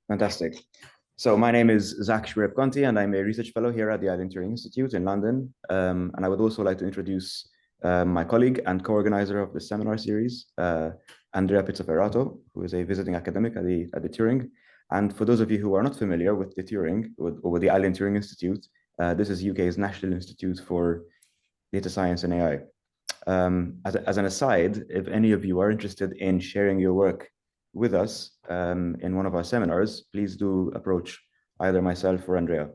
Fantastic. So my name is Zach Shureb-Conti, and I'm a research fellow here at the Turing Institute in London. And I would also like to introduce my colleague and co-organizer of the seminar series, Andrea Pizzoferato, who is a visiting academic at the Turing. And for those of you who are not familiar with the Turing, or with the Turing Institute, this is UK's National Institute for Data Science and AI. As an aside, if any of you are interested in sharing your work with us in one of our seminars, please do approach either myself or Andrea.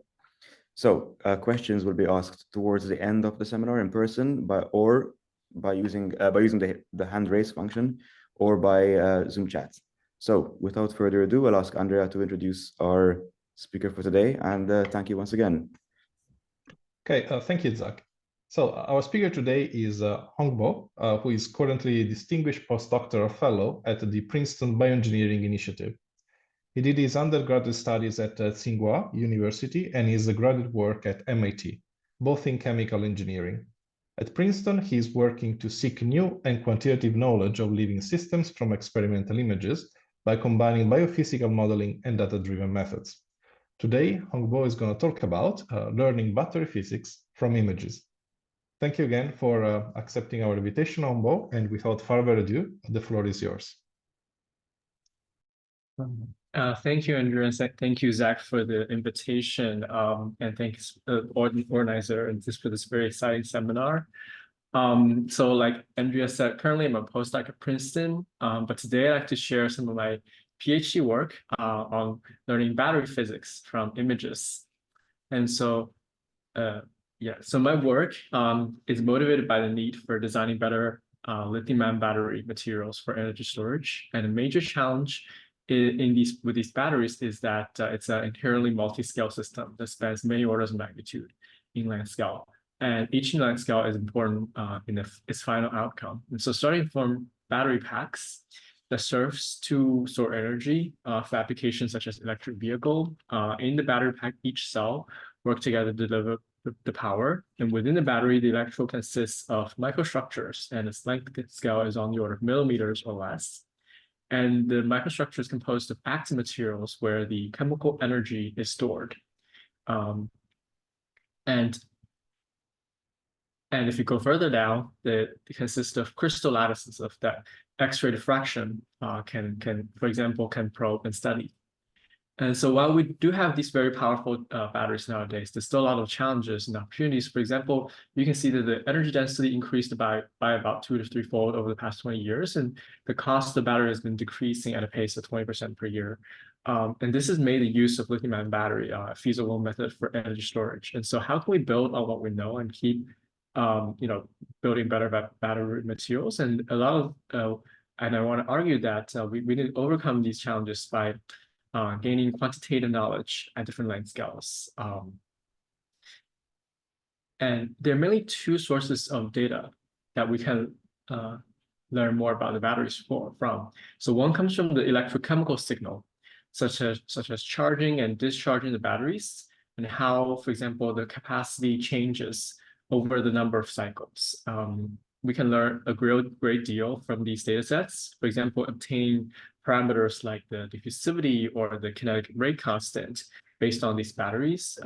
So questions will be asked towards the end of the seminar in person by using the hand raise function or by Zoom chat. So without further ado, I'll ask Andrea to introduce our speaker for today, and thank you once again. Okay, thank you, Zach. So our speaker today is Hongbo, who is currently a distinguished postdoctoral fellow at the Princeton Bioengineering Initiative. He did his undergraduate studies at Tsinghua University and his graduate work at MIT, both in chemical engineering. At Princeton, he is working to seek new and quantitative knowledge of living systems from experimental images by combining biophysical modeling and data-driven methods. Today, Hongbo is going to talk about learning battery physics from images. Thank you again for accepting our invitation, Hongbo, and without further ado, the floor is yours. Thank you, Andrew, and thank you, Zach, for the invitation, and thanks the organizer and for this very exciting seminar. So like Andrea said, currently I'm a postdoc at Princeton, but today I'd like to share some of my PhD work on learning battery physics from images. And so, so my work is motivated by the need for designing better lithium-ion battery materials for energy storage. And a major challenge with these batteries is that it's an inherently multi-scale system that spans many orders of magnitude in length scale. And each length scale is important in its final outcome. And so starting from battery packs that serves to store energy for applications such as electric vehicle, in the battery pack, each cell work together to deliver the power. And within the battery, the electrode consists of microstructures, and its length scale is on the order of millimeters or less. And the microstructure is composed of active materials where the chemical energy is stored. And if you go further down, it consists of crystal lattices of that X-ray diffraction for example, can probe and study. And so while we do have these very powerful batteries nowadays, there's still a lot of challenges and opportunities. For example, you can see that the energy density increased by about 2 to 3-fold over the past 20 years, and the cost of the battery has been decreasing at a pace of 20% per year. And this has made the use of lithium-ion battery a feasible method for energy storage. And so how can we build on what we know and keep building better battery materials? And a lot of and I want to argue that we need to overcome these challenges by gaining quantitative knowledge at different length scales. And there are mainly two sources of data that we can learn more about the batteries from. So one comes from the electrochemical signal, such as charging and discharging the batteries, and how, for example, the capacity changes over the number of cycles. We can learn a great deal from these data sets. For example, obtaining parameters like the diffusivity or the kinetic rate constant based on these batteries,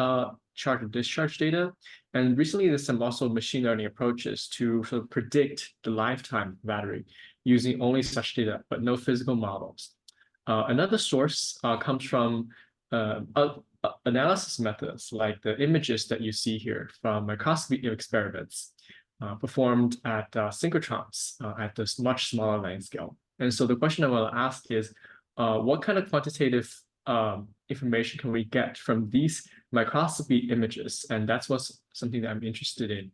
charge and discharge data. And recently, there's some also machine learning approaches to sort of predict the lifetime of the battery using only such data, but no physical models. Another source comes from analysis methods like the images that you see here from microscopy experiments performed at synchrotrons at this much smaller length scale. And so the question I want to ask is, what kind of quantitative information can we get from these microscopy images? And that's something that I'm interested in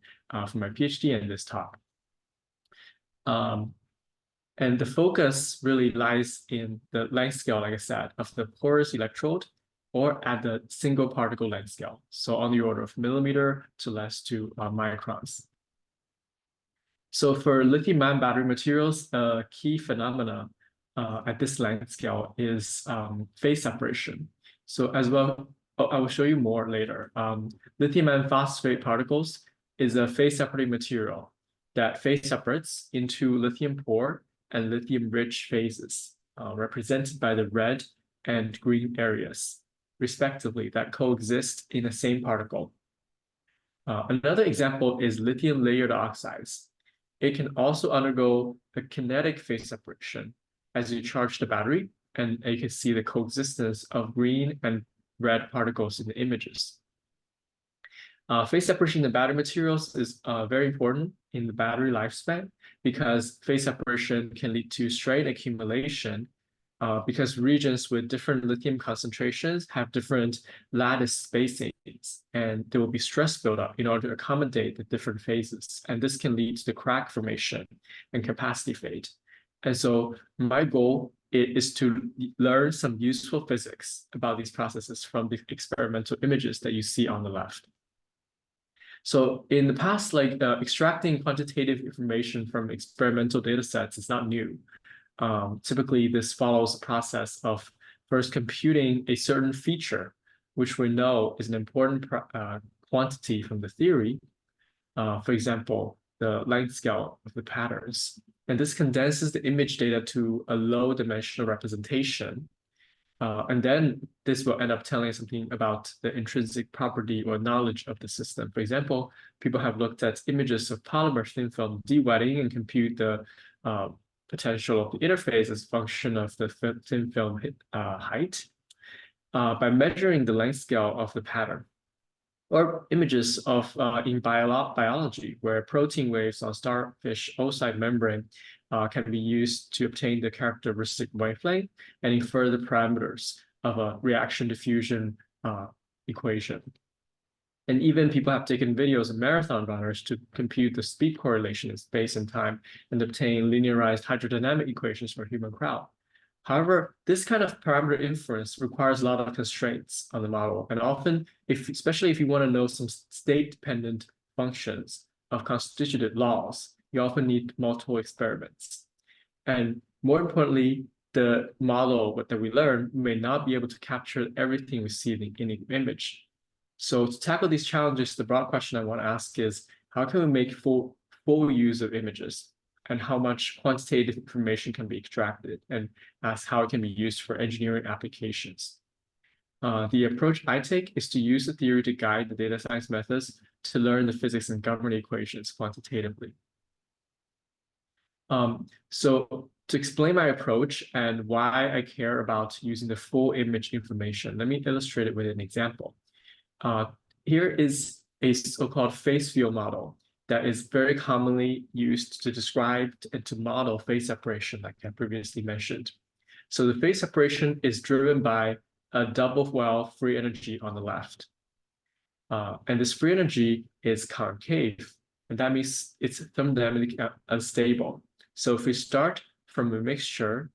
for my PhD and this talk. And the focus really lies in the length scale, like I said, of the porous electrode, or at the single particle length scale. So on the order of millimeter to less to microns. So for lithium-ion battery materials, a key phenomena at this length scale is phase separation. So as well, I will show you more later. Lithium-ion phosphate particles is a phase separating material that phase separates into lithium poor and lithium rich phases, represented by the red and green areas, respectively, that coexist in the same particle. Another example is lithium layered oxides. It can also undergo a kinetic phase separation as you charge the battery, and you can see the coexistence of green and red particles in the images. Phase separation in the battery materials is very important in the battery lifespan because phase separation can lead to strain accumulation because regions with different lithium concentrations have different lattice spacings, and there will be stress buildup in order to accommodate the different phases. And this can lead to the crack formation and capacity fade. And so my goal is to learn some useful physics about these processes from the experimental images that you see on the left. So in the past, extracting quantitative information from experimental data sets is not new. Typically, this follows a process of first computing a certain feature, which we know is an important quantity from the theory. For example, the length scale of the patterns. And this condenses the image data to a low dimensional representation. And then this will end up telling something about the intrinsic property or knowledge of the system. For example, people have looked at images of polymer thin film de-wetting and compute the potential of the interface as a function of the thin film height by measuring the length scale of the pattern. Or images of in biology, where protein waves on starfish oocyte membrane can be used to obtain the characteristic wavelength and infer the parameters of a reaction diffusion equation. And even people have taken videos of marathon runners to compute the speed correlation in space and time and obtain linearized hydrodynamic equations for a human crowd. However, this kind of parameter inference requires a lot of constraints on the model. And often, especially if you want to know some state-dependent functions of constituted laws, you often need multiple experiments. And more importantly, the model that we learn may not be able to capture everything we see in the image. So to tackle these challenges, the broad question I want to ask is, how can we make full use of images? And how much quantitative information can be extracted, and ask how it can be used for engineering applications. The approach I take is to use the theory to guide the data science methods to learn the physics and governing equations quantitatively. So to explain my approach and why I care about using the full image information, let me illustrate it with an example. Here is a so-called phase field model that is very commonly used to describe and to model phase separation, like I previously mentioned. So the phase separation is driven by a double well free energy on the left. And this free energy is concave, and that means it's thermodynamically unstable. So if we start from a mixture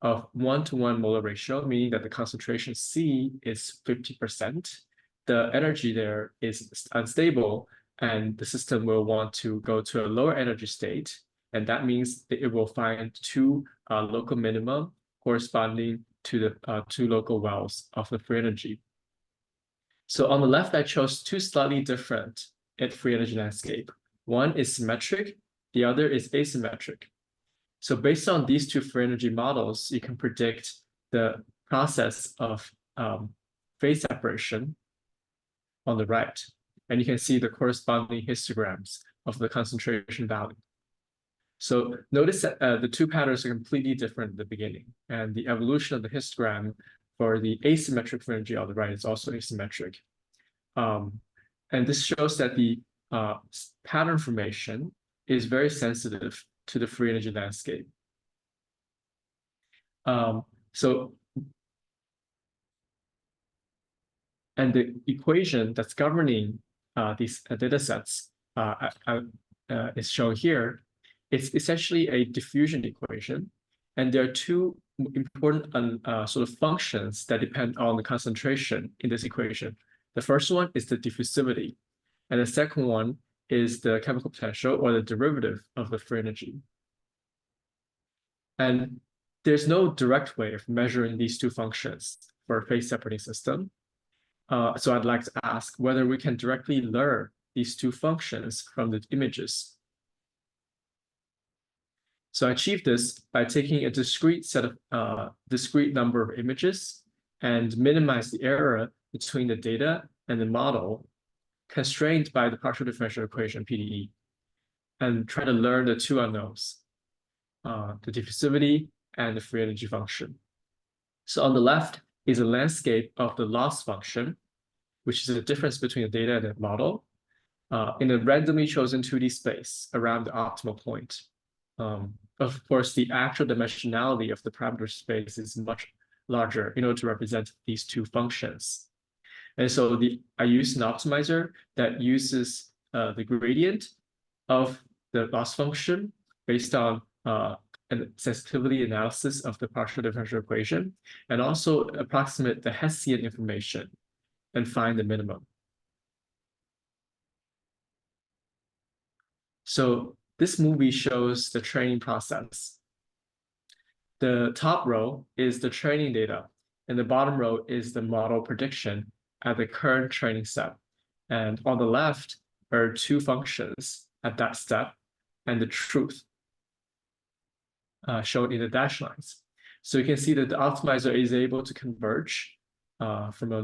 of 1-to-1 molar ratio, meaning that the concentration C is 50%, the energy there is unstable, and the system will want to go to a lower energy state. And that means that it will find two local minimum corresponding to the two local wells of the free energy. So on the left, I chose two slightly different free energy landscape. One is symmetric, the other is asymmetric. So based on these two free energy models, you can predict the process of phase separation on the right. And you can see the corresponding histograms of the concentration value. So notice that the two patterns are completely different at the beginning, and the evolution of the histogram for the asymmetric free energy on the right is also asymmetric. And this shows that the pattern formation is very sensitive to the free energy landscape. And the equation that's governing these data sets is shown here. It's essentially a diffusion equation. And there are two important sort of functions that depend on the concentration in this equation. The first one is the diffusivity. And the second one is the chemical potential, or the derivative of the free energy. And there's no direct way of measuring these two functions for a phase separating system. So I'd like to ask whether we can directly learn these two functions from the images. So I achieve this by taking a discrete discrete number of images and minimize the error between the data and the model constrained by the partial differential equation, PDE, and try to learn the two unknowns, the diffusivity and the free energy function. So on the left is a landscape of the loss function, which is the difference between the data and the model, in a randomly chosen 2D space around the optimal point. Of course, the actual dimensionality of the parameter space is much larger in order to represent these two functions. And so I use an optimizer that uses the gradient of the loss function based on a sensitivity analysis of the partial differential equation, and also approximate the Hessian information and find the minimum. So this movie shows the training process. The top row is the training data, and the bottom row is the model prediction at the current training step. And on the left are two functions at that step and the truth shown in the dashed lines. So you can see that the optimizer is able to converge from a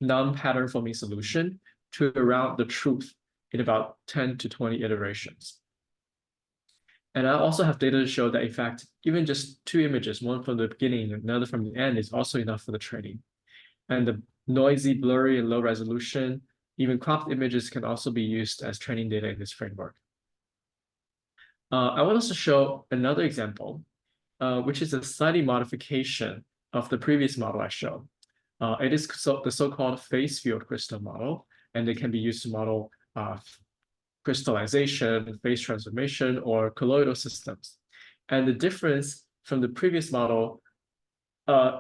non-pattern forming solution to around the truth in about 10 to 20 iterations. And I also have data to show that, in fact, even just two images, one from the beginning and another from the end, is also enough for the training. And the noisy, blurry, and low resolution, even cropped images can also be used as training data in this framework. I want us to show another example, which is a slightly modification of the previous model I showed. It is the so-called phase field crystal model, and it can be used to model crystallization, phase transformation, or colloidal systems. And the difference from the previous model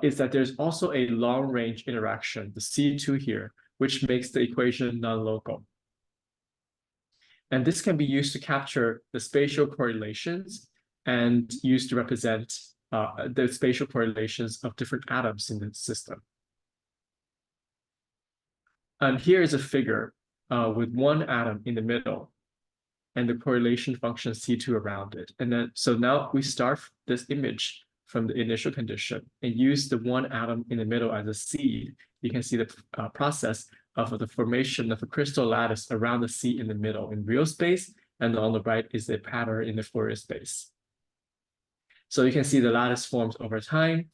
is that there's also a long-range interaction, the C2 here, which makes the equation non-local. And this can be used to capture the spatial correlations and used to represent the spatial correlations of different atoms in the system. And here is a figure with one atom in the middle and the correlation function C2 around it. And then, so now we start this image from the initial condition and use the one atom in the middle as a seed. You can see the process of the formation of a crystal lattice around the seed in the middle in real space, and on the right is a pattern in the Fourier space. So you can see the lattice forms over time,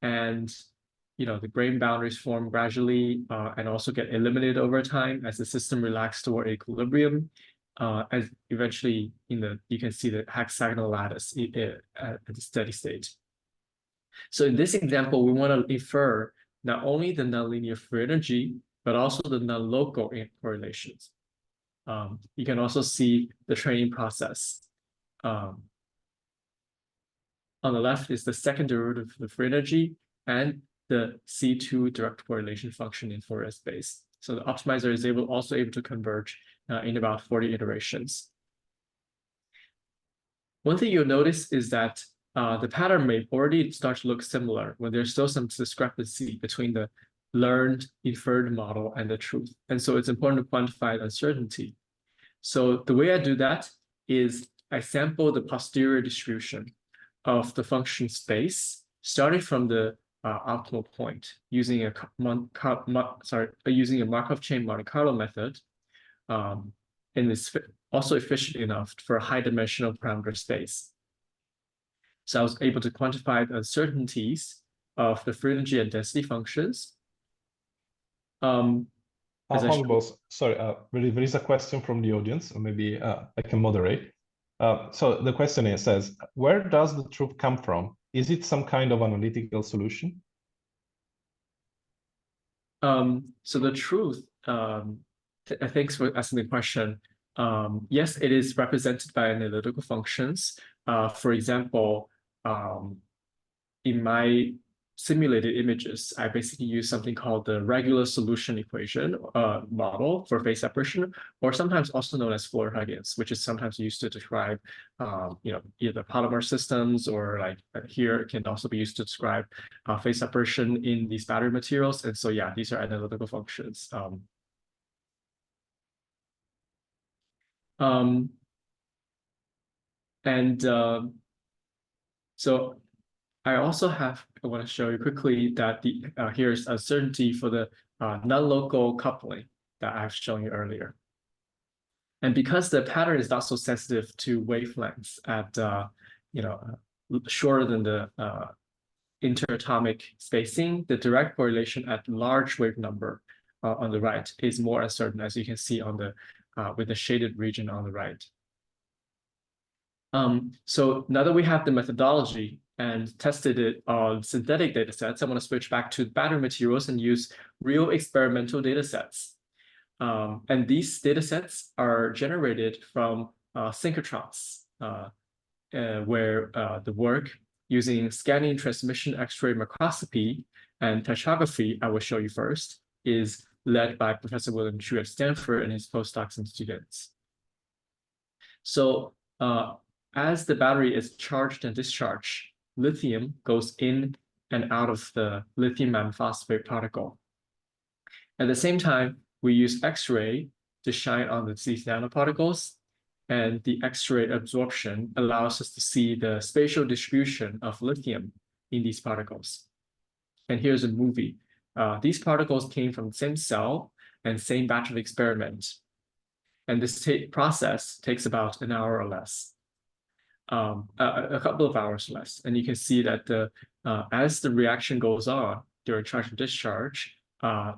and the grain boundaries form gradually and also get eliminated over time as the system relaxes toward equilibrium. As eventually you can see the hexagonal lattice at the steady state. So in this example, we want to infer not only the nonlinear free energy, but also the non-local correlations. You can also see the training process. On the left is the second derivative of the free energy and the C2 direct correlation function in Fourier space. So the optimizer is also able to converge in about 40 iterations. One thing you'll notice is that the pattern may already start to look similar when there's still some discrepancy between the learned inferred model and the truth. And so it's important to quantify the uncertainty. So the way I do that is I sample the posterior distribution of the function space, starting from the optimal point using a Markov chain Monte Carlo method, and it's also efficient enough for a high-dimensional parameter space. So I was able to quantify the uncertainties of the free energy and density functions. Hongbo, sorry, there is a question from the audience, or maybe I can moderate. So the question says, where does the truth come from? Is it some kind of analytical solution? So the truth, thanks for asking the question. Yes, it is represented by analytical functions. For example, in my simulated images, I basically use something called the regular solution equation model for phase separation, or sometimes also known as Floer Huggins, which is sometimes used to describe, either polymer systems, or like here it can also be used to describe phase separation in these battery materials. And so, yeah, these are analytical functions. And so I also I want to show you quickly that here's uncertainty for the non-local coupling that I've shown you earlier. And because the pattern is not so sensitive to wavelengths at shorter than the interatomic spacing, the direct correlation at large wave number on the right is more uncertain, as you can see on the with the shaded region on the right. So now that we have the methodology and tested it on synthetic data sets, I want to switch back to battery materials and use real experimental data sets. And these data sets are generated from synchrotrons, where the work using scanning transmission X-ray microscopy and spectrography, I will show you first, is led by Professor William Chu at Stanford and his postdocs and students. So as the battery is charged and discharged, lithium goes in and out of the lithium-ion phosphate particle. At the same time, we use X-ray to shine on these nanoparticles, and the X-ray absorption allows us to see the spatial distribution of lithium in these particles. And here's a movie. These particles came from the same cell and same batch of experiment. And this process takes about an hour or less, a couple of hours less. And you can see that as the reaction goes on during charge and discharge,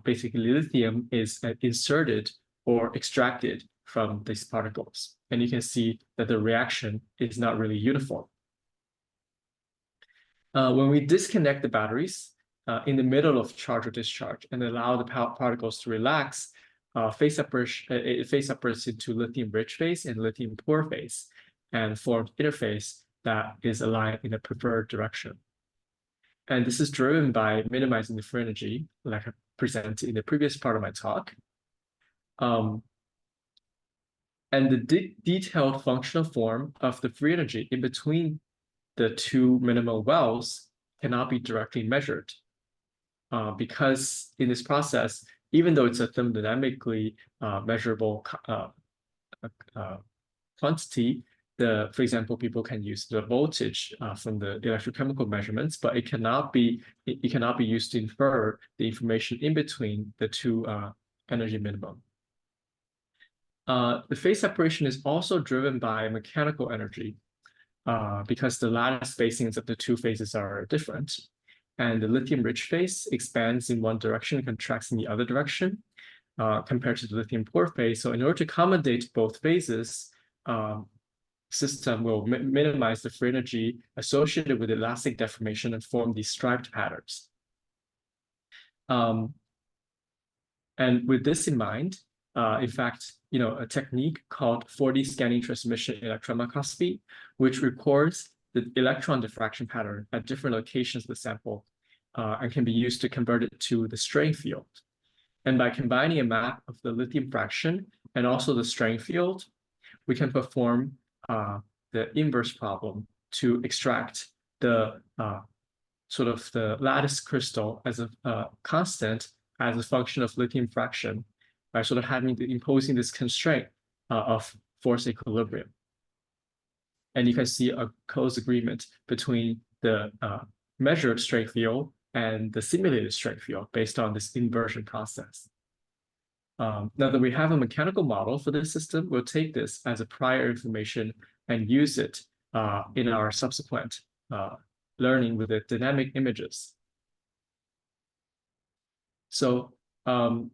basically lithium is inserted or extracted from these particles. And you can see that the reaction is not really uniform. When we disconnect the batteries in the middle of charge or discharge and allow the particles to relax, phase separates into lithium-rich phase and lithium-poor phase and forms interface that is aligned in the preferred direction. And this is driven by minimizing the free energy, like I presented in the previous part of my talk. And the detailed functional form of the free energy in between the two minimal wells cannot be directly measured because in this process, even though it's a thermodynamically measurable quantity, for example, people can use the voltage from the electrochemical measurements, but it cannot be used to infer the information in between the two energy minimum. The phase separation is also driven by mechanical energy because the lattice spacings of the two phases are different. And the lithium-rich phase expands in one direction and contracts in the other direction compared to the lithium-poor phase. So in order to accommodate both phases, system will minimize the free energy associated with elastic deformation and form these striped patterns. And with this in mind, in fact, a technique called 4D scanning transmission electron microscopy, which records the electron diffraction pattern at different locations of the sample and can be used to convert it to the strain field. And by combining a map of the lithium fraction and also the strain field, we can perform the inverse problem to extract the sort of the lattice crystal as a constant as a function of lithium fraction by sort of imposing this constraint of force equilibrium. And you can see a close agreement between the measured strain field and the simulated strain field based on this inversion process. Now that we have a mechanical model for this system, we'll take this as a prior information and use it in our subsequent learning with the dynamic images. So and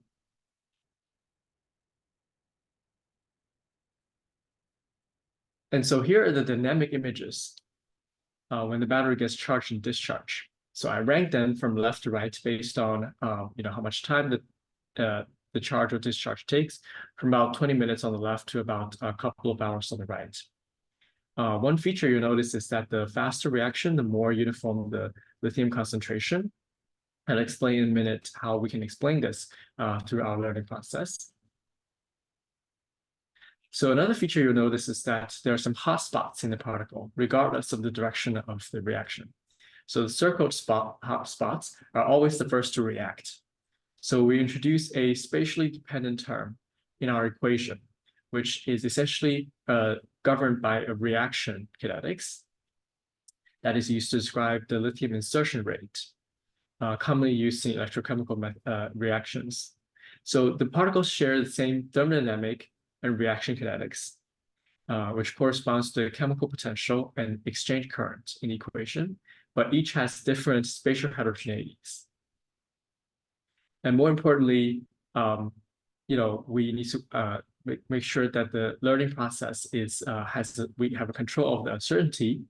so here are the dynamic images when the battery gets charged and discharged. So I rank them from left to right based on how much time the charge or discharge takes, from about 20 minutes on the left to about a couple of hours on the right. One feature you'll notice is that the faster reaction, the more uniform the lithium concentration. I'll explain in a minute how we can explain this through our learning process. So another feature you'll notice is that there are some hot spots in the particle, regardless of the direction of the reaction. So the circled hot spots are always the first to react. So we introduce a spatially dependent term in our equation, which is essentially governed by a reaction kinetics that is used to describe the lithium insertion rate, commonly used in electrochemical reactions. So the particles share the same thermodynamic and reaction kinetics, which corresponds to the chemical potential and exchange current in the equation, but each has different spatial heterogeneities. And more importantly, we need to make sure that the learning process is we have a control of the uncertainty,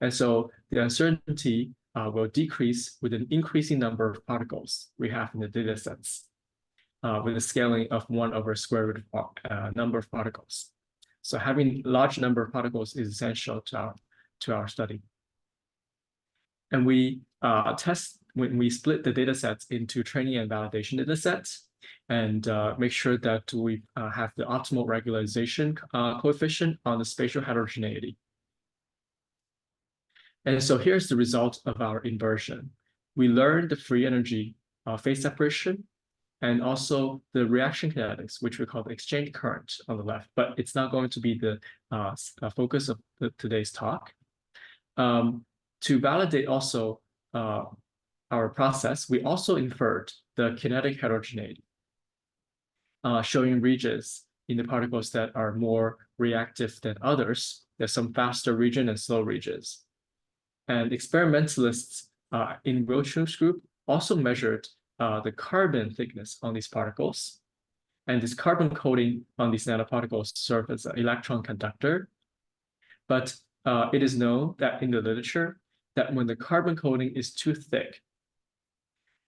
and so the uncertainty will decrease with an increasing number of particles we have in the data sets, with a scaling of 1 over square root of number of particles. So having a large number of particles is essential to our study. And we test when we split the data sets into training and validation data sets, and make sure that we have the optimal regularization coefficient on the spatial heterogeneity. And so here's the result of our inversion. We learned the free energy phase separation and also the reaction kinetics, which we call the exchange current on the left, but it's not going to be the focus of today's talk. To validate also our process, we also inferred the kinetic heterogeneity, showing regions in the particles that are more reactive than others. There's some faster region and slow regions. And experimentalists in Wilson's group also measured the carbon thickness on these particles. And this carbon coating on these nanoparticles serve as an electron conductor. But it is known that in the literature that when the carbon coating is too thick,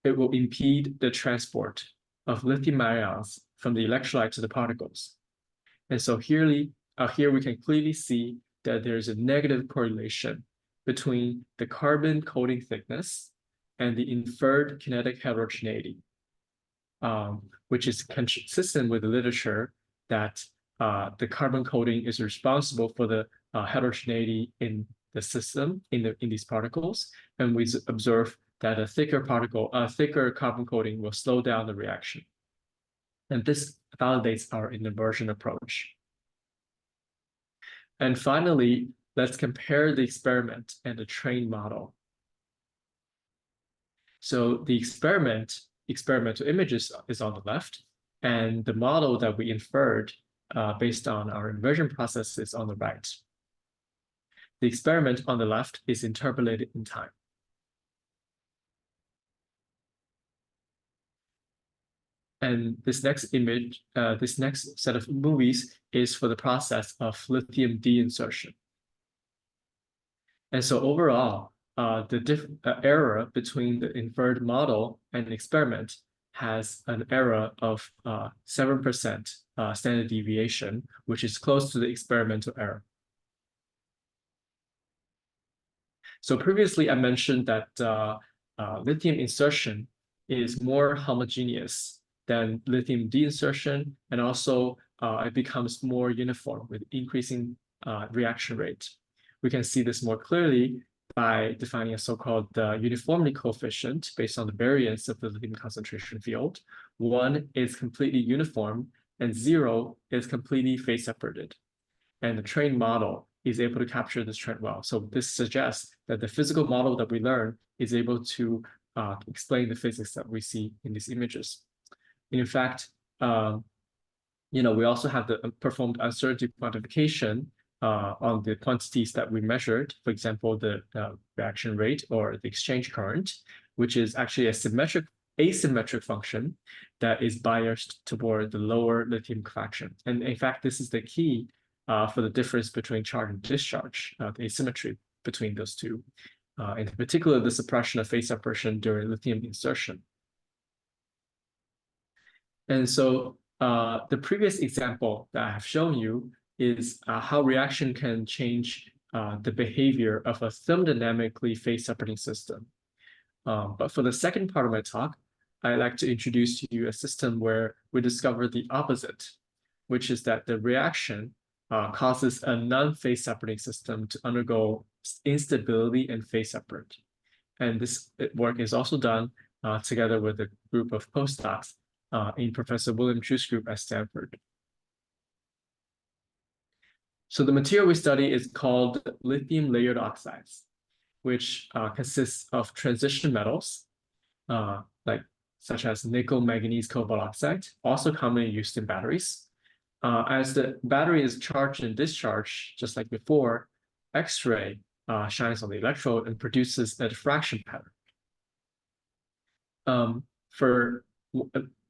it will impede the transport of lithium ions from the electrolyte to the particles. And so here we can clearly see that there's a negative correlation between the carbon coating thickness and the inferred kinetic heterogeneity, which is consistent with the literature that the carbon coating is responsible for the heterogeneity in the system, in these particles. And we observe that a thicker carbon coating will slow down the reaction. And this validates our inversion approach. And finally, let's compare the experiment and the trained model. So the experimental images is on the left, and the model that we inferred based on our inversion process is on the right. The experiment on the left is interpolated in time. And this next image, this next set of movies is for the process of lithium de-insertion. And so overall, the error between the inferred model and experiment has an error of 7% standard deviation, which is close to the experimental error. So previously I mentioned that lithium insertion is more homogeneous than lithium de-insertion, and also it becomes more uniform with increasing reaction rate. We can see this more clearly by defining a so-called uniformity coefficient based on the variance of the lithium concentration field. 1 is completely uniform, and 0 is completely phase separated. And the trained model is able to capture this trend well. So this suggests that the physical model that we learn is able to explain the physics that we see in these images. In fact, we also have performed uncertainty quantification on the quantities that we measured, for example, the reaction rate or the exchange current, which is actually a asymmetric function that is biased toward the lower lithium fraction. And in fact, this is the key for the difference between charge and discharge, the asymmetry between those two, in particular, the suppression of phase separation during lithium insertion. And so the previous example that I have shown you is how reaction can change the behavior of a thermodynamically phase separating system. But for the second part of my talk, I'd like to introduce to you a system where we discover the opposite, which is that the reaction causes a non-phase separating system to undergo instability and phase separate. And this work is also done together with a group of postdocs in Professor William Chu's group at Stanford. So the material we study is called lithium layered oxides, which consists of transition metals, such as nickel, manganese, cobalt oxide, also commonly used in batteries. As the battery is charged and discharged, just like before, X-ray shines on the electrode and produces a diffraction pattern. For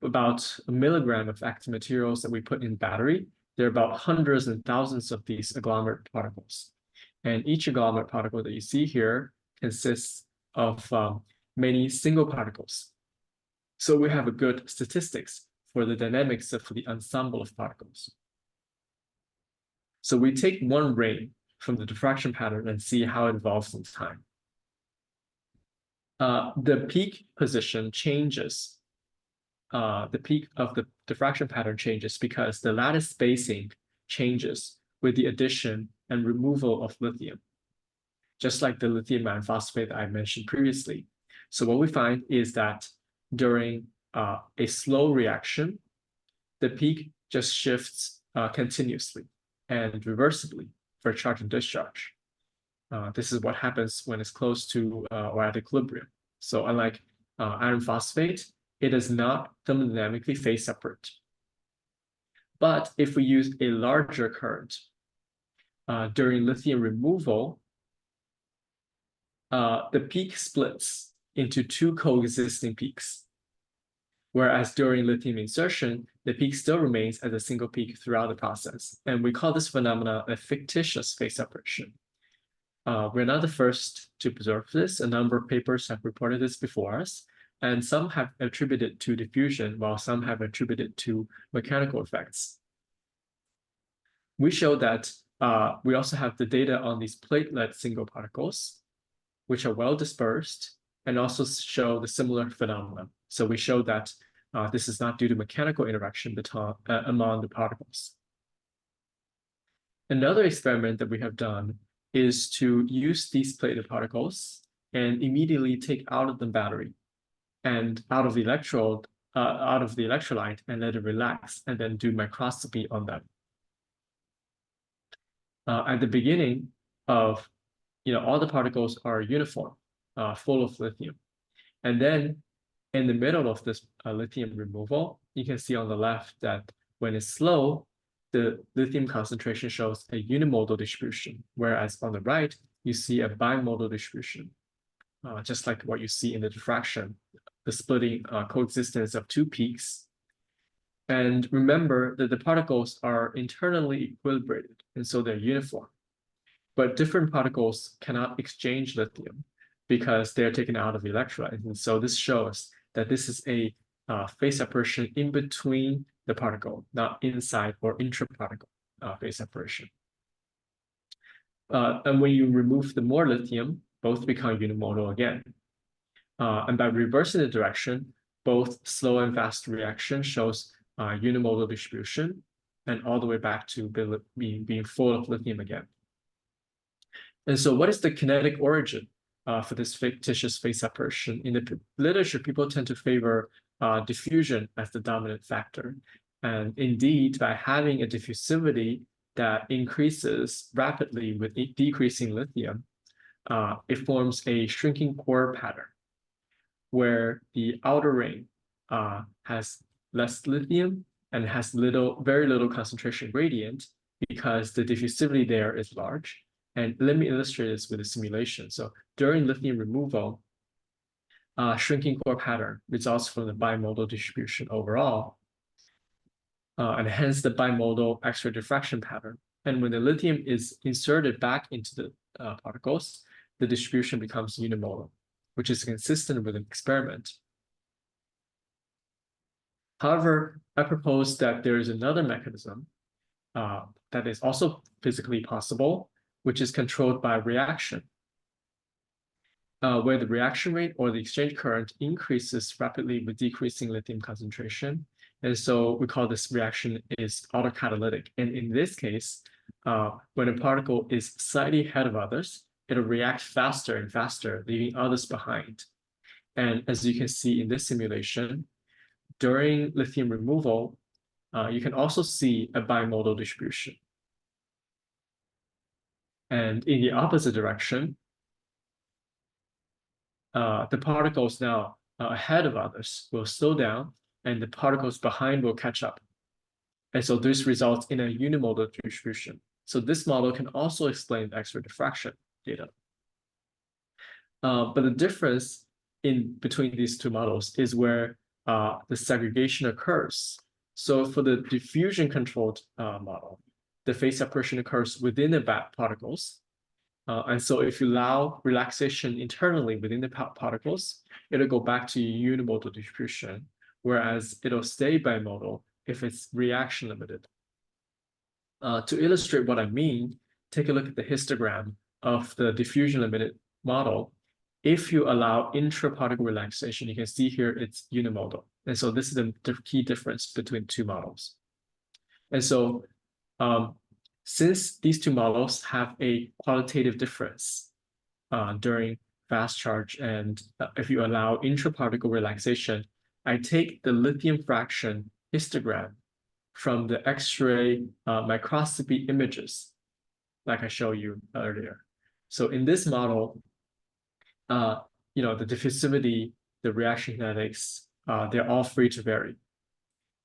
about a milligram of active materials that we put in battery, there are about hundreds and thousands of these agglomerate particles. And each agglomerate particle that you see here consists of many single particles. So we have a good statistics for the dynamics of the ensemble of particles. So we take one ray from the diffraction pattern and see how it evolves in time. The peak position changes. The peak of the diffraction pattern changes because the lattice spacing changes with the addition and removal of lithium, just like the lithium-ion phosphate that I mentioned previously. So what we find is that during a slow reaction, the peak just shifts continuously and reversibly for charge and discharge. This is what happens when it's close to or at equilibrium. So unlike iron phosphate, it is not thermodynamically phase separate. But if we use a larger current during lithium removal, the peak splits into two coexisting peaks. Whereas during lithium insertion, the peak still remains as a single peak throughout the process. And we call this phenomena a fictitious phase separation. We're not the first to observe this. A number of papers have reported this before us, and some have attributed to diffusion, while some have attributed to mechanical effects. We show that we also have the data on these platelet single particles, which are well dispersed, and also show the similar phenomena. So we show that this is not due to mechanical interaction among the particles. Another experiment that we have done is to use these platelet particles and immediately take out of the battery and out of the electrode, out of the electrolyte, and let it relax, and then do microscopy on them. At the beginning of, all the particles are uniform, full of lithium. And then in the middle of this lithium removal, you can see on the left that when it's slow, the lithium concentration shows a unimodal distribution, whereas on the right, you see a bimodal distribution, just like what you see in the diffraction, the splitting coexistence of two peaks. And remember that the particles are internally equilibrated, and so they're uniform. But different particles cannot exchange lithium because they're taken out of the electrolyte. And so this shows that this is a phase separation in between the particle, not inside or intraparticle phase separation. And when you remove the more lithium, both become unimodal again. And by reversing the direction, both slow and fast reaction shows unimodal distribution, and all the way back to being full of lithium again. And so what is the kinetic origin for this fictitious phase separation? In the literature, people tend to favor diffusion as the dominant factor. And indeed, by having a diffusivity that increases rapidly with decreasing lithium, it forms a shrinking core pattern where the outer ring has less lithium and has very little concentration gradient because the diffusivity there is large. And let me illustrate this with a simulation. So during lithium removal, shrinking core pattern results from the bimodal distribution overall, and hence the bimodal X-ray diffraction pattern. And when the lithium is inserted back into the particles, the distribution becomes unimodal, which is consistent with an experiment. However, I propose that there is another mechanism that is also physically possible, which is controlled by reaction, where the reaction rate or the exchange current increases rapidly with decreasing lithium concentration. And so we call this reaction is autocatalytic. And in this case, when a particle is slightly ahead of others, it'll react faster and faster, leaving others behind. And as you can see in this simulation, during lithium removal, you can also see a bimodal distribution. And in the opposite direction, the particles now ahead of others will slow down, and the particles behind will catch up. And so this results in a unimodal distribution. So this model can also explain X-ray diffraction data. But the difference in between these two models is where the segregation occurs. So for the diffusion-controlled model, the phase separation occurs within the particles. And so if you allow relaxation internally within the particles, it'll go back to unimodal distribution, whereas it'll stay bimodal if it's reaction limited. To illustrate what I mean, take a look at the histogram of the diffusion limited model. If you allow intraparticle relaxation, you can see here it's unimodal. And so this is the key difference between two models. And so since these two models have a qualitative difference during fast charge, and if you allow intraparticle relaxation, I take the lithium fraction histogram from the X-ray microscopy images, like I showed you earlier. So in this model, the diffusivity, the reaction kinetics, they're all free to vary.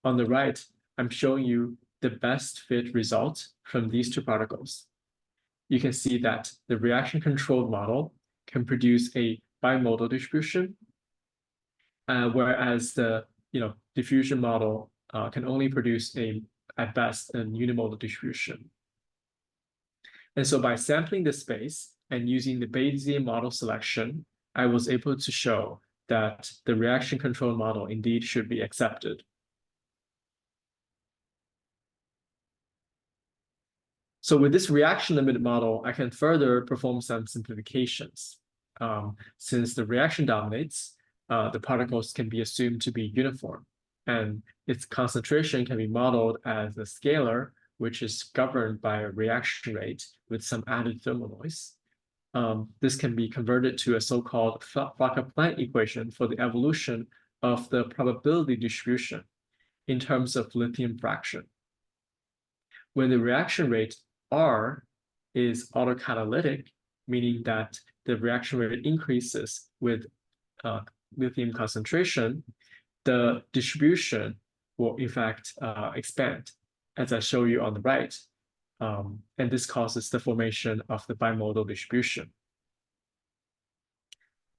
On the right, I'm showing you the best fit result from these two particles. You can see that the reaction controlled model can produce a bimodal distribution, whereas the diffusion model can only produce at best a unimodal distribution. And so by sampling the space and using the Bayesian model selection, I was able to show that the reaction control model indeed should be accepted. So with this reaction limited model, I can further perform some simplifications. Since the reaction dominates, the particles can be assumed to be uniform, and its concentration can be modeled as a scalar, which is governed by a reaction rate with some added thermal noise. This can be converted to a so-called Fokker-Planck equation for the evolution of the probability distribution in terms of lithium fraction. When the reaction rate R is autocatalytic, meaning that the reaction rate increases with lithium concentration, the distribution will in fact expand, as I show you on the right. And this causes the formation of the bimodal distribution.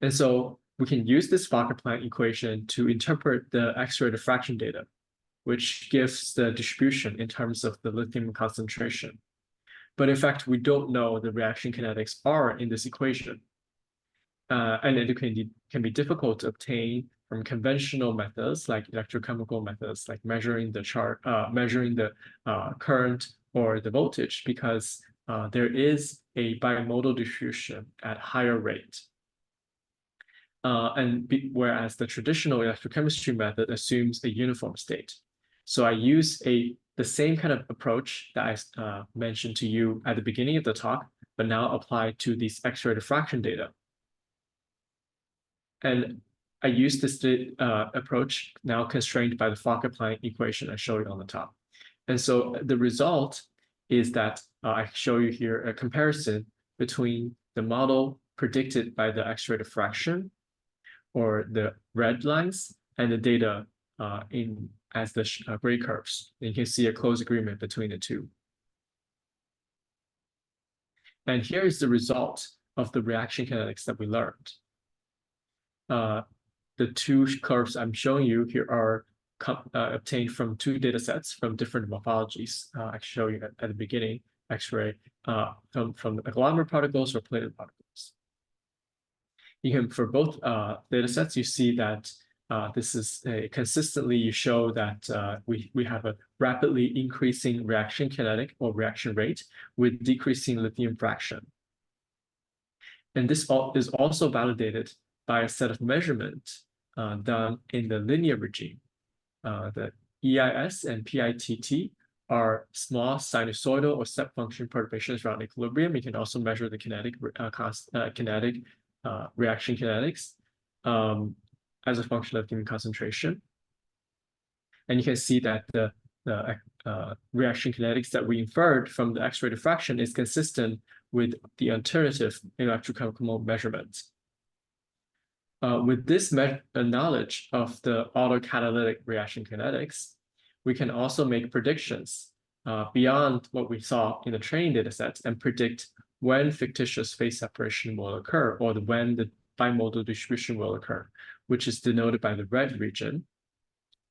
And so we can use this Fokker-Planck equation to interpret the X-ray diffraction data, which gives the distribution in terms of the lithium concentration. But in fact, we don't know the reaction kinetics R in this equation. And it can be difficult to obtain from conventional methods like electrochemical methods, like measuring the current or the voltage, because there is a bimodal distribution at higher rate. Whereas the traditional electrochemistry method assumes a uniform state. So I use the same kind of approach that I mentioned to you at the beginning of the talk, but now applied to these X-ray diffraction data. And I use this approach now constrained by the Fokker-Planck equation I showed you on the top. And so the result is that I show you here a comparison between the model predicted by the X-ray diffraction, or the red lines, and the data as the gray curves. And you can see a close agreement between the two. And here is the result of the reaction kinetics that we learned. The two curves I'm showing you here are obtained from two data sets from different morphologies. I show you at the beginning, X-ray from the agglomerate particles or plated particles. You can, for both data sets, you see that this is consistently, you show that we have a rapidly increasing reaction kinetic or reaction rate with decreasing lithium fraction. And this is also validated by a set of measurements done in the linear regime. The EIS and PITT are small sinusoidal or step function perturbations around equilibrium. You can also measure the kinetic reaction kinetics as a function of lithium concentration. And you can see that the reaction kinetics that we inferred from the X-ray diffraction is consistent with the alternative electrochemical measurements. With this knowledge of the autocatalytic reaction kinetics, we can also make predictions beyond what we saw in the training data sets and predict when fictitious phase separation will occur, or when the bimodal distribution will occur, which is denoted by the red region.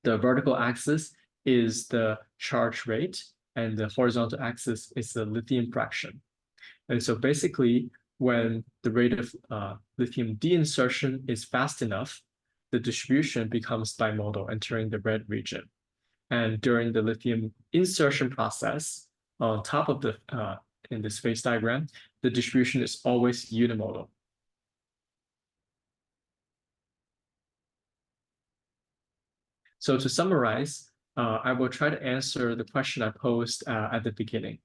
The vertical axis is the charge rate, and the horizontal axis is the lithium fraction. And so basically, when the rate of lithium de-insertion is fast enough, the distribution becomes bimodal, entering the red region. And during the lithium insertion process, on top of the in this phase diagram, the distribution is always unimodal. So to summarize, I will try to answer the question I posed at the beginning.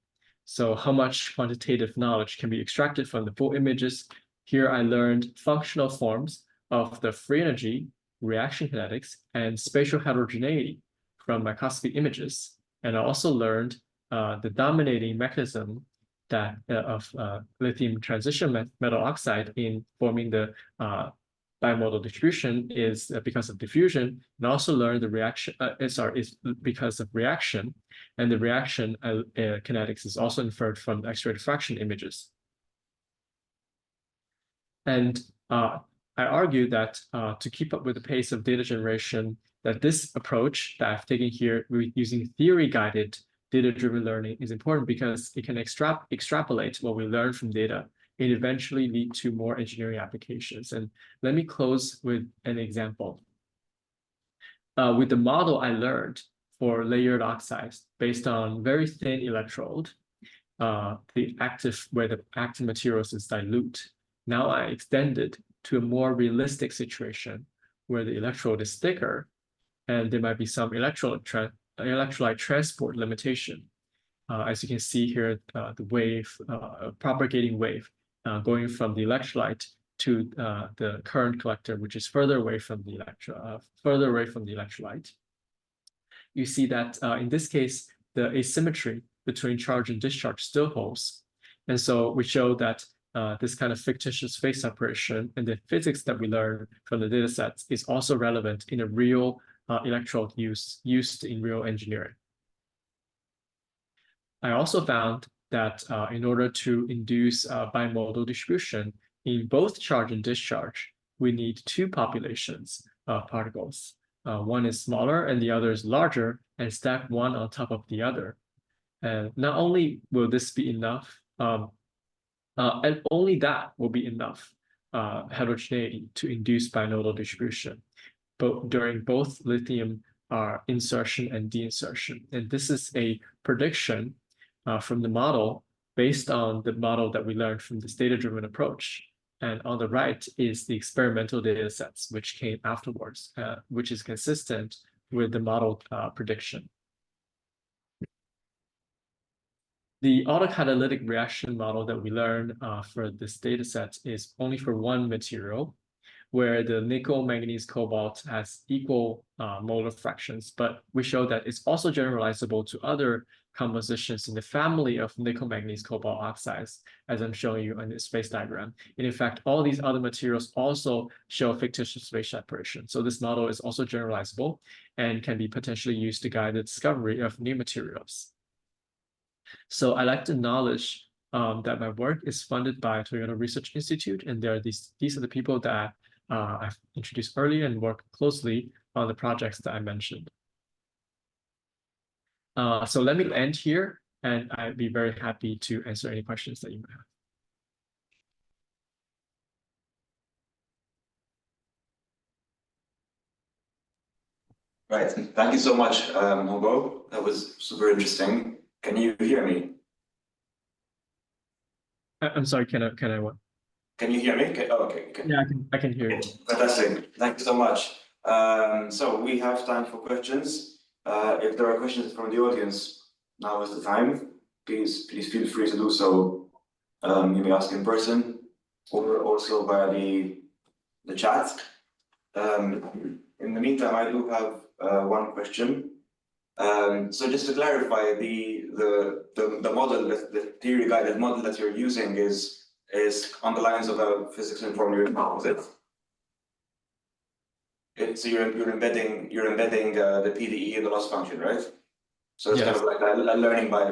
So how much quantitative knowledge can be extracted from the full images? Here I learned functional forms of the free energy, reaction kinetics, and spatial heterogeneity from microscopy images. And I also learned the dominating mechanism that of lithium transition metal oxide in forming the bimodal distribution is because of diffusion, and also learned the reaction, is because of reaction, and the reaction kinetics is also inferred from the X-ray diffraction images. And I argue that to keep up with the pace of data generation, that this approach that I've taken here using theory-guided data-driven learning is important because it can extrapolate what we learn from data and eventually lead to more engineering applications. And let me close with an example. With the model I learned for layered oxides based on very thin electrode, where the active materials is dilute. Now I extended to a more realistic situation where the electrode is thicker and there might be some electrolyte transport limitation. As you can see here, the wave, propagating wave, going from the electrolyte to the current collector, which is further away from the electrolyte. You see that in this case, the asymmetry between charge and discharge still holds. And so we show that this kind of fictitious phase separation and the physics that we learn from the data sets is also relevant in a real electrode used in real engineering. I also found that in order to induce bimodal distribution in both charge and discharge, we need two populations of particles. One is smaller and the other is larger, and stack one on top of the other. And not only will this be enough, and only that will be enough heterogeneity to induce binodal distribution, but during both lithium insertion and de-insertion. And this is a prediction from the model based on the model that we learned from this data-driven approach. And on the right is the experimental data sets, which came afterwards, which is consistent with the model prediction. The autocatalytic reaction model that we learned for this data set is only for one material, where the nickel, manganese, cobalt has equal molar fractions, but we show that it's also generalizable to other compositions in the family of nickel, manganese, cobalt oxides, as I'm showing you on this phase diagram. And in fact, all these other materials also show fictitious phase separation. So this model is also generalizable and can be potentially used to guide the discovery of new materials. So I like to acknowledge that my work is funded by Toyota Research Institute, and there are these are the people that I've introduced earlier and work closely on the projects that I mentioned. So let me end here, and I'd be very happy to answer any questions that you might have. Right. Thank you so much, Hongbo. That was super interesting. Can you hear me? I'm sorry. Can I what? Can you hear me? Okay. Yeah, I can hear you. Fantastic. Thank you so much. So we have time for questions. If there are questions from the audience, now is the time. Please feel free to do so. You may ask in person or also via the chat. In the meantime, I do have one question. So just to clarify, the model, the theory guided model that you're using is on the lines of a physics-informed neural network, is it? So you're embedding the PDE in the loss function, right? So it's kind of like a learning by.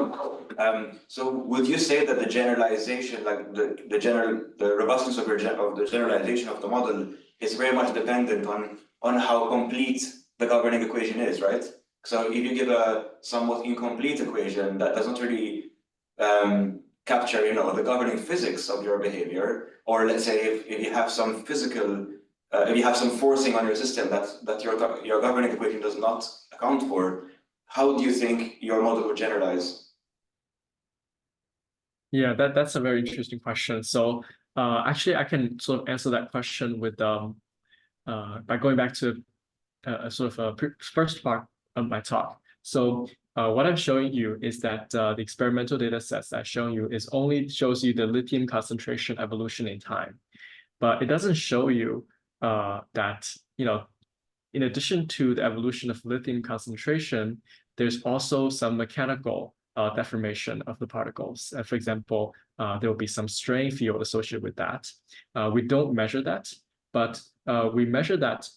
So would you say that the generalization, like the robustness of the generalization of the model is very much dependent on how complete the governing equation is, right? So if you give a somewhat incomplete equation that does not really capture, the governing physics of your behavior, or let's say if you have some physical, if you have some forcing on your system that your governing equation does not account for, how do you think your model would generalize? Yeah, that's a very interesting question. So actually, I can sort of answer that question with by going back to a sort of a first part of my talk. So what I'm showing you is that the experimental data sets I've shown you only shows you the lithium concentration evolution in time, but it doesn't show you that, in addition to the evolution of lithium concentration, there's also some mechanical deformation of the particles. For example, there will be some strain field associated with that. We don't measure that, but we measure that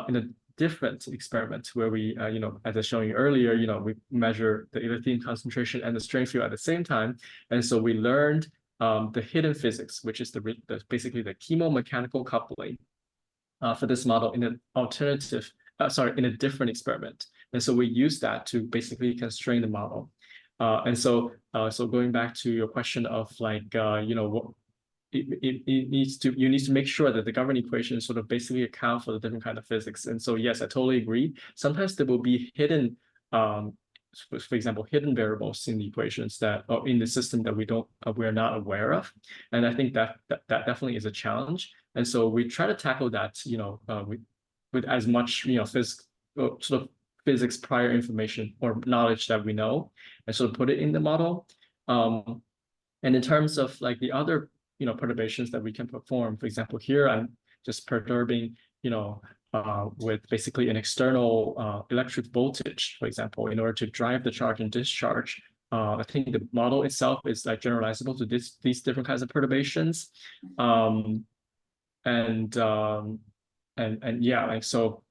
in a different experiment where we, as I showed you earlier, we measure the lithium concentration and the strain field at the same time. And so we learned the hidden physics, which is basically the chemo-mechanical coupling for this model in an in a different experiment. And so we use that to basically constrain the model. And so going back to your question of like, what you need to make sure that the governing equation sort of basically account for the different kind of physics. And so, yes, I totally agree. Sometimes there will be hidden, for example, hidden variables in the equations or in the system that we're not aware of. And I think that definitely is a challenge. And so we try to tackle that, with as much, sort of physics prior information or knowledge that we know, and sort of put it in the model. And in terms of like the other, perturbations that we can perform, for example, here I'm just perturbing, with basically an external electric voltage, for example, in order to drive the charge and discharge. I think the model itself is like generalizable to these different kinds of perturbations. And yeah, like so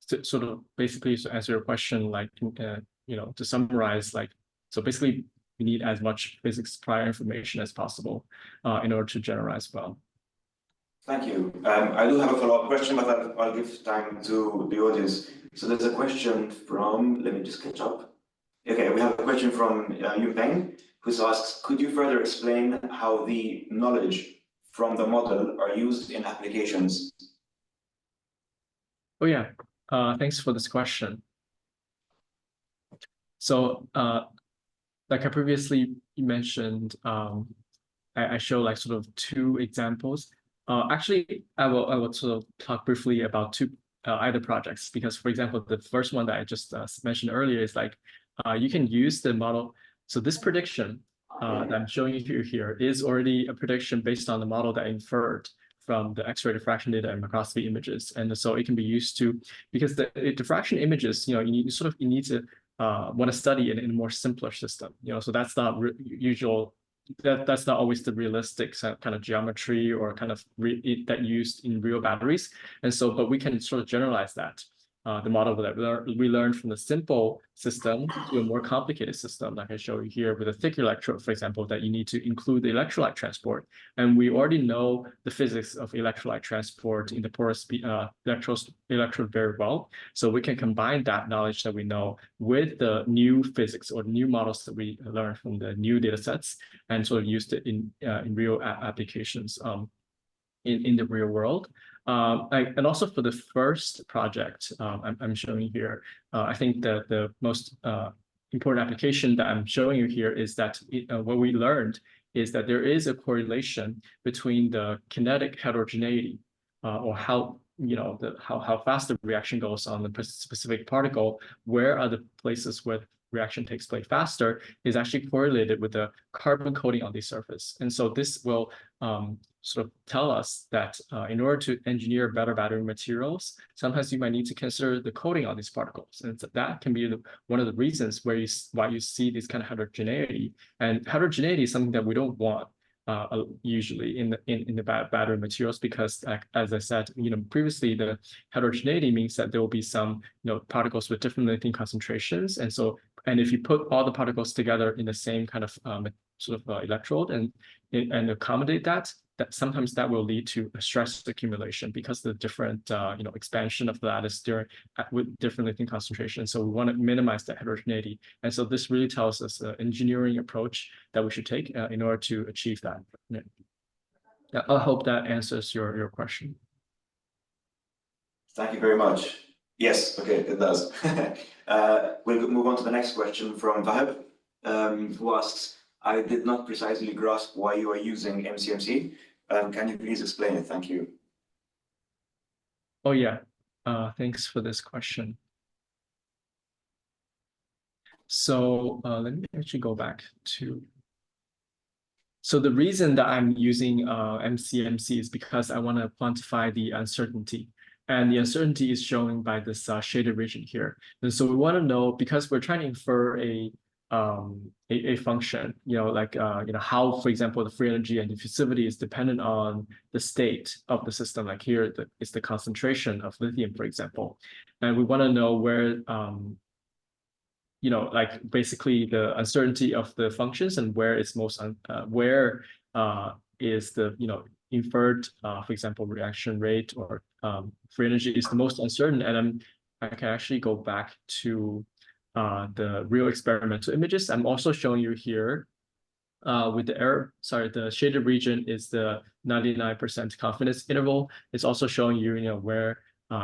to sort of basically to answer your question, like to summarize, like so basically we need as much physics prior information as possible in order to generalize well. Thank you. I do have a follow-up question, but I'll give time to the audience. So there's a question from, let me just catch up. Okay, we have a question from Yupeng, who asks, could you further explain how the knowledge from the model are used in applications? Oh yeah, thanks for this question. So like I previously mentioned, I show like sort of two examples. Actually, I will sort of talk briefly about two either projects, because for example, the first one that I just mentioned earlier is like you can use the model. So this prediction that I'm showing you here is already a prediction based on the model that I inferred from the X-ray diffraction data and microscopy images, and so it can be used to, because the diffraction images, you need to want to study it in a more simpler system, so that's not usual. That's not always the realistic kind of geometry or kind of that used in real batteries. And so, but we can sort of generalize that. The model that we learned from the simple system to a more complicated system, like I show you here with a thick electrode, for example, that you need to include the electrolyte transport. And we already know the physics of electrolyte transport in the porous electrode very well. So we can combine that knowledge that we know with the new physics or new models that we learned from the new data sets and sort of used it in real applications in the real world. And also for the first project I'm showing here, I think that the most important application that I'm showing you here is that what we learned is that there is a correlation between the kinetic heterogeneity or how how fast the reaction goes on the specific particle. Where are the places with reaction takes place faster is actually correlated with the carbon coating on the surface. And so this will sort of tell us that in order to engineer better battery materials, sometimes you might need to consider the coating on these particles. And so that can be one of the reasons why you see this kind of heterogeneity. And heterogeneity is something that we don't want usually in the battery materials, because as I said, previously, the heterogeneity means that there will be some particles with different lithium concentrations, and if you put all the particles together in the same kind of electrode and accommodate that sometimes that will lead to a stress accumulation because the different expansion of the lattice with different lithium concentrations. So we want to minimize that heterogeneity, and so this really tells us the engineering approach that we should take in order to achieve that. Yeah, I hope that answers your question. Thank you very much. Yes, okay, it does. We'll move on to the next question from Vahab, who asks, I did not precisely grasp why you are using MCMC. Can you please explain it? Thank you. Oh, yeah. Thanks for this question. So let me actually go back to... So the reason that I'm using MCMC is because I want to quantify the uncertainty. And the uncertainty is shown by this shaded region here. And so we want to know, because we're trying to infer a function, how, for example, the free energy and diffusivity is dependent on the state of the system. Like here, it's the concentration of lithium, for example. And we want to know where, basically the uncertainty of the functions and where it's most, is the, inferred, for example, reaction rate or free energy is the most uncertain. And I can actually go back to the real experimental images. I'm also showing you here with the error, the shaded region is the 99% confidence interval. It's also showing you, where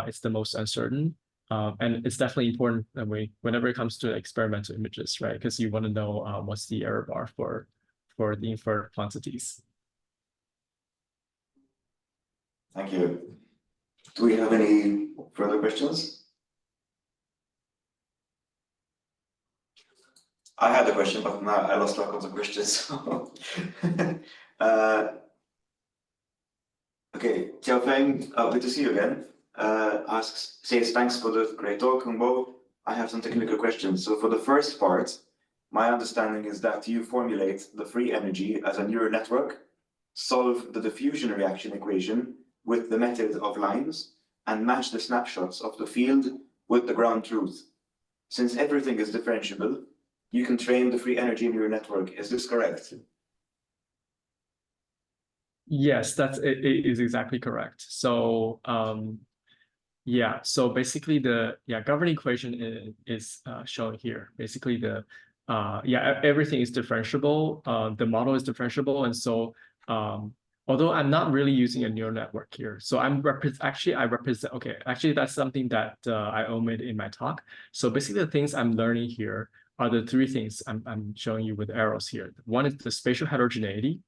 it's the most uncertain. And it's definitely important that whenever it comes to experimental images, right? Because you want to know what's the error bar for the inferred quantities. Thank you. Do we have any further questions? I had a question, but now I lost track of the questions. Okay, Xiao Feng, good to see you again. Says thanks for the great talk, Hongbo. I have some technical questions. So for the first part, my understanding is that you formulate the free energy as a neural network, solve the diffusion reaction equation with the method of lines, and match the snapshots of the field with the ground truth. Since everything is differentiable, you can train the free energy neural network. Is this correct? Yes, it is exactly correct. So yeah, so basically the governing equation is shown here. Basically everything is differentiable. The model is differentiable, and so although I'm not really using a neural network here, so I represent. Okay, actually that's something that I omitted in my talk. So basically the things I'm learning here are the three things I'm showing you with arrows here. One is the spatial heterogeneity.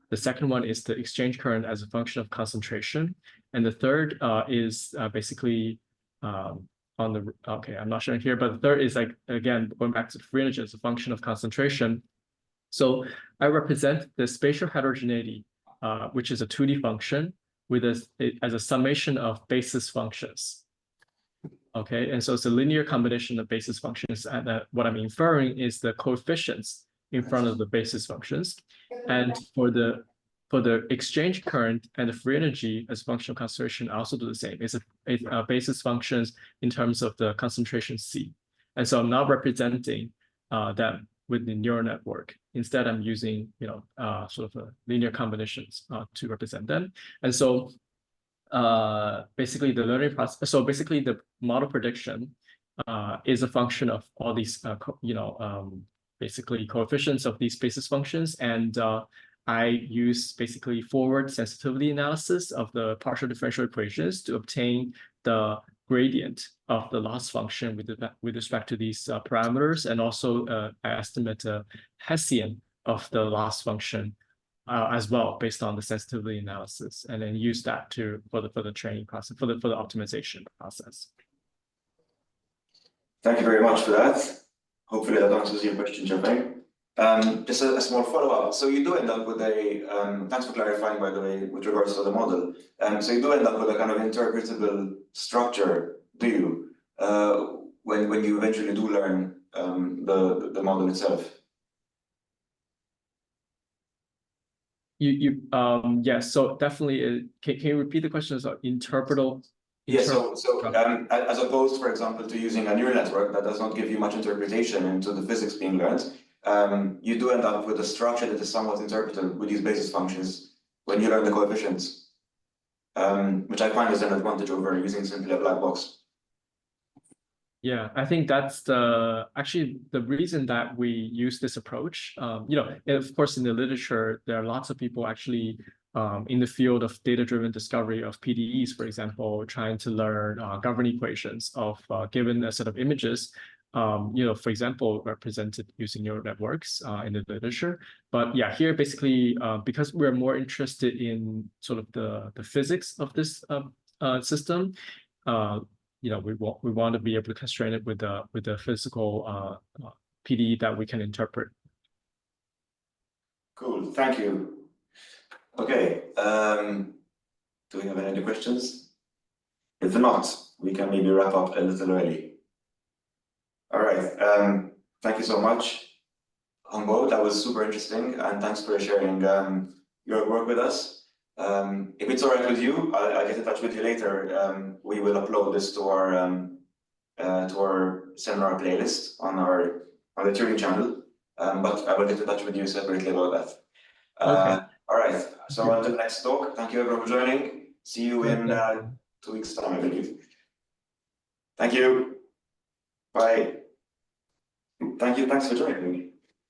The second one is the exchange current as a function of concentration. And the third is basically I'm not showing here, but the third is again, going back to the free energy as a function of concentration. So I represent the spatial heterogeneity, which is a 2D function as a summation of basis functions. Okay, and so it's a linear combination of basis functions, and what I'm inferring is the coefficients in front of the basis functions. And for the exchange current and the free energy as a function of concentration, I also do the same. It's a basis functions in terms of the concentration C. And so I'm not representing them with the neural network. Instead, I'm using sort of linear combinations to represent them. And so basically the learning process, so basically the model prediction is a function of all these basically coefficients of these basis functions, and I use basically forward sensitivity analysis of the partial differential equations to obtain the gradient of the loss function with respect to these parameters, and also I estimate a Hessian of the loss function as well, based on the sensitivity analysis, and then use that for the training process, for the optimization process. Thank you very much for that. Hopefully that answers your question, Jeffrey. Just a small follow-up. So you do end up with a, thanks for clarifying, by the way, with regards to the model. So you do end up with a kind of interpretable structure, do you, when you eventually do learn the model itself? Yes, so definitely, can you repeat the question? So interpretable? Yeah, so as opposed, for example, to using a neural network that does not give you much interpretation into the physics being learned, you do end up with a structure that is somewhat interpretable with these basis functions when you learn the coefficients, which I find is an advantage over using simply a black box. Yeah, I think that's actually the reason that we use this approach. Of course, in the literature, there are lots of people actually in the field of data-driven discovery of PDEs, for example, trying to learn governing equations of given a set of images, for example, represented using neural networks in the literature. But yeah, here basically, because we're more interested in sort of the physics of this system, we want to be able to constrain it with the physical PDE that we can interpret. Cool, thank you. Okay, do we have any other questions? If not, we can maybe wrap up a little early. All right, thank you so much, Hongbo. That was super interesting, and thanks for sharing your work with us. If it's all right with you, I'll get in touch with you later. We will upload this to our seminar playlist on the Turing channel, but I will get in touch with you separately about that. Okay. All right, so until the next talk, thank you everyone for joining. See you in 2 weeks' time, I believe. Thank you. Bye. Thank you. Thanks for joining me.